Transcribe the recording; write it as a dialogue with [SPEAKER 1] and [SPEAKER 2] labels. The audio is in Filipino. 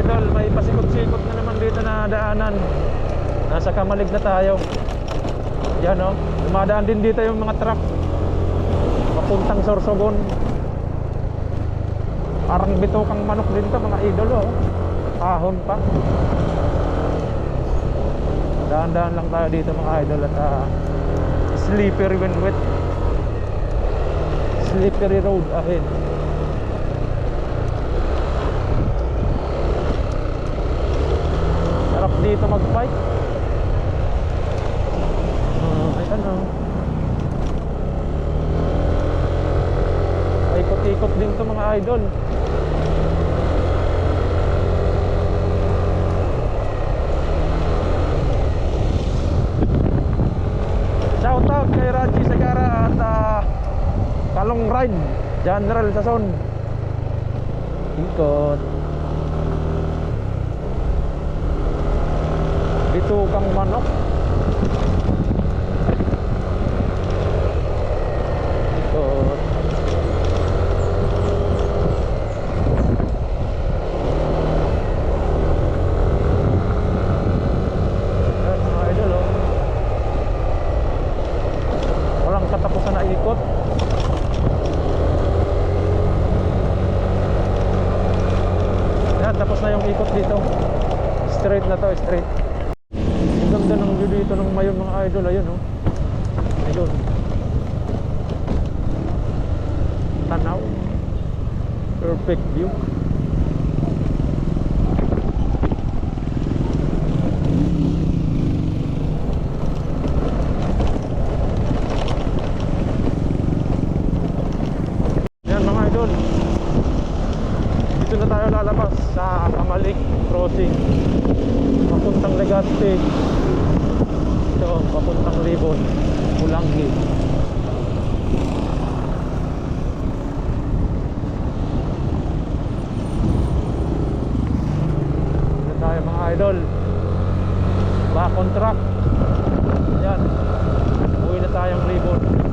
[SPEAKER 1] idol, may pasikot-sikot na naman dito na daanan. Nasa Kamalig na tayo. Yan o, dumadaan din dito yung mga truck papuntang Sorsogon. Parang bitukang manok din to mga idol o. Ahon pa. Daan-daan lang tayo dito mga idol. At slippery when wet. Slippery road ahead. Sarap dito mag-bike. Ay ano, ikot-ikot din to mga idol. Shout out kay Raji Sagara at Kalong Ride General Sason. Ikot. Bitukang manok. Ikot. Mga idol oh. Walang katapusan na ikot. Yan, tapos na yung ikot dito. Straight na to, straight. Ang ganda ng view dito ng Mayon mga idol. Ayun oh. Ayun. Tanaw. Perfect view. Yan mga idol. Dito na tayo lalabas sa Kamalig Crossing. Papuntang Legazpi. Ito, papuntang Libon, Pulangi. Dito tayo mga idol. Back on track. Yan. Uwi na tayong Libon.